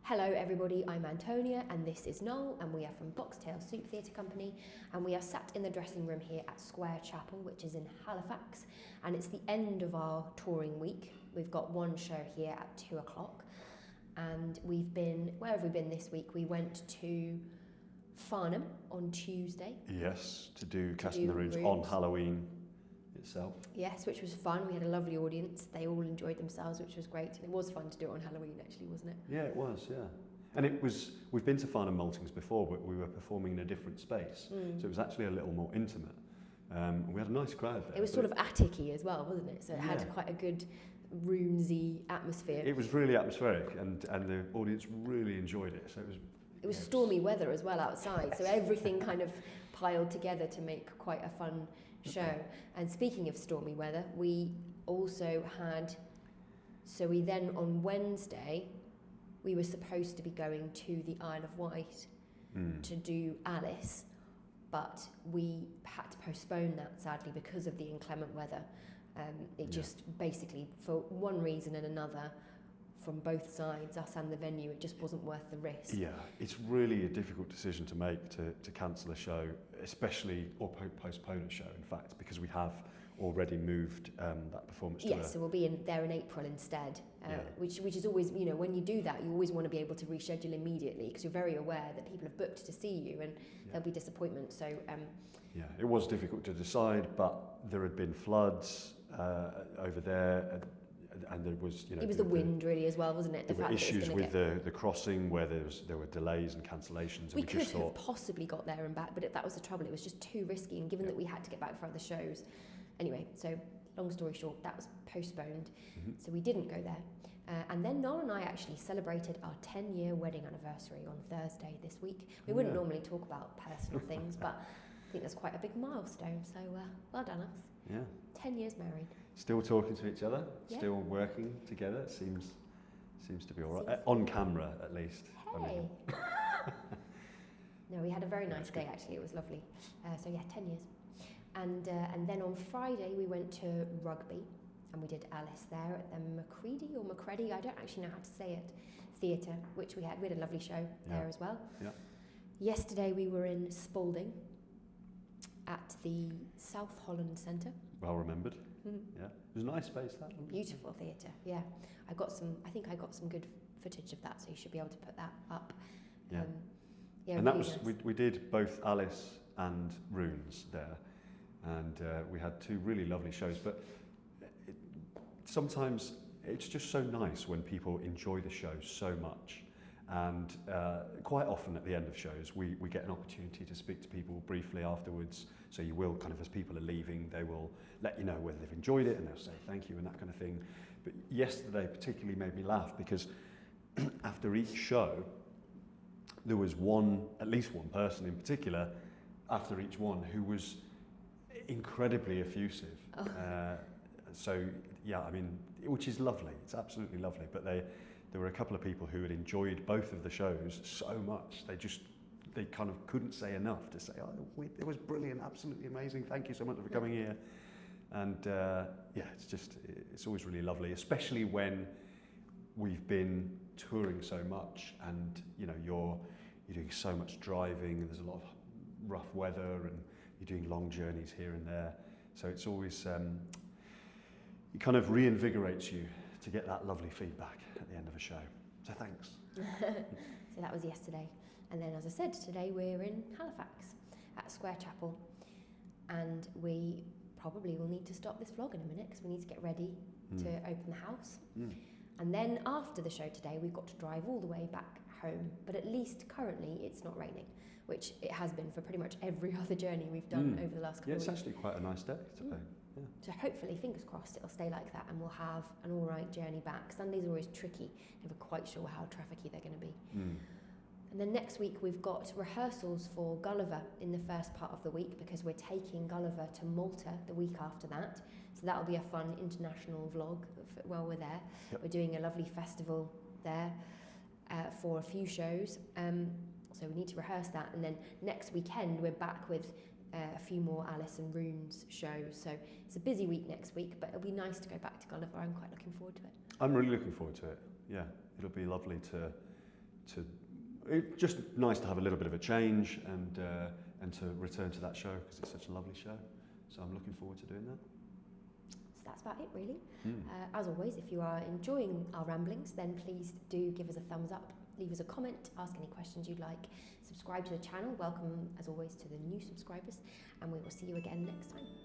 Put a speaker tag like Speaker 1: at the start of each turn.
Speaker 1: Hello everybody, I'm Antonia and this is Noel and we are from Boxtail Soup Theatre Company and we are sat in the dressing room here at Square Chapel, which is in Halifax, and it's the end of our touring week. We've got one show here at 2 o'clock and where have we been this week? We went to Farnham on Tuesday.
Speaker 2: Yes, to do Casting the Runes on Halloween itself.
Speaker 1: Yes, which was fun. We had a lovely audience. They all enjoyed themselves, which was great. And it was fun to do it on Halloween, actually, wasn't it?
Speaker 2: Yeah, it was, yeah. And we've been to Farnham Maltings before, but we were performing in a different space. So it was actually a little more intimate. We had a nice crowd there.
Speaker 1: It was sort of attic-y as well, wasn't it? So it had quite a good roomsy atmosphere.
Speaker 2: It was really atmospheric and the audience really enjoyed it. So it was
Speaker 1: stormy weather as well outside, so everything kind of piled together to make quite a fun show. And speaking of stormy weather, we also had, on Wednesday, we were supposed to be going to the Isle of Wight to do Alice, but we had to postpone that sadly because of the inclement weather. It just basically, for one reason and another, from both sides, us and the venue, it just wasn't worth the risk.
Speaker 2: Yeah, it's really a difficult decision to make to cancel a show, especially, or postpone a show, in fact, because we have already moved that performance to
Speaker 1: so we'll be there in April instead, which is always, when you do that, you always want to be able to reschedule immediately because you're very aware that people have booked to see you and there'll be disappointment. So
Speaker 2: it was difficult to decide, but there had been floods over there. And there was,
Speaker 1: it was the wind really as well, wasn't it?
Speaker 2: There were issues with the crossing where there were delays and cancellations. And
Speaker 1: we could have possibly got there and back, but that was the trouble. It was just too risky, and given that we had to get back for other shows. Anyway, so long story short, that was postponed. So we didn't go there. And then Noel and I actually celebrated our 10-year wedding anniversary on Thursday this week. We wouldn't normally talk about personal things, but I think that's quite a big milestone. So well done us.
Speaker 2: Yeah.
Speaker 1: 10 years married.
Speaker 2: Still talking to each other, still working together. It seems to be all right. On camera, at least.
Speaker 1: Hey. No, we had a very nice day, actually. It was lovely. 10 years. And then on Friday, we went to Rugby, and we did Alice there at the Macready, I don't actually know how to say it, theatre, which we had a lovely show there as well.
Speaker 2: Yeah.
Speaker 1: Yesterday, we were in Spalding at the South Holland Centre.
Speaker 2: Well remembered. Yeah, it was a nice space, that.
Speaker 1: Beautiful theatre. Yeah, I think I got some good footage of that, so you should be able to put that up.
Speaker 2: Yeah,
Speaker 1: and
Speaker 2: really that was nice. We did both Alice and Runes there, and we had two really lovely shows. But sometimes it's just so nice when people enjoy the show so much. And quite often at the end of shows we get an opportunity to speak to people briefly afterwards, so you will kind of, as people are leaving, they will let you know whether they've enjoyed it and they'll say thank you and that kind of thing. But yesterday particularly made me laugh because after each show there was at least one person in particular after each one who was incredibly effusive. So yeah, I mean, which is lovely, it's absolutely lovely, but there were a couple of people who had enjoyed both of the shows so much, they kind of couldn't say enough to say, it was brilliant, absolutely amazing, thank you so much for coming here. And it's always really lovely, especially when we've been touring so much and you're doing so much driving and there's a lot of rough weather and you're doing long journeys here and there. So it's always, it kind of reinvigorates you to get that lovely feedback at the end of a show. So thanks.
Speaker 1: So that was yesterday. And then, as I said, today we're in Halifax at Square Chapel. And we probably will need to stop this vlog in a minute because we need to get ready to open the house. And then after the show today, we've got to drive all the way back home. But at least currently it's not raining, which it has been for pretty much every other journey we've done over the last couple of weeks.
Speaker 2: Yeah, it's actually quite a nice day today. Yeah.
Speaker 1: So hopefully, fingers crossed, it'll stay like that and we'll have an all right journey back. Sundays are always tricky, never quite sure how trafficy they're going to be. And then next week we've got rehearsals for Gulliver in the first part of the week because we're taking Gulliver to Malta the week after that. So that'll be a fun international vlog while we're there. Yep. We're doing a lovely festival there for a few shows. So we need to rehearse that. And then next weekend we're back with a few more Alice and Runes shows. So it's a busy week next week, but it'll be nice to go back to Gulliver. I'm quite looking forward to it.
Speaker 2: I'm really looking forward to it. Yeah, it'll be lovely to it's just nice to have a little bit of a change and to return to that show because it's such a lovely show. So I'm looking forward to doing that.
Speaker 1: So that's about it, really. As always, if you are enjoying our ramblings, then please do give us a thumbs up, leave us a comment, ask any questions you'd like, subscribe to the channel. Welcome, as always, to the new subscribers, and we will see you again next time.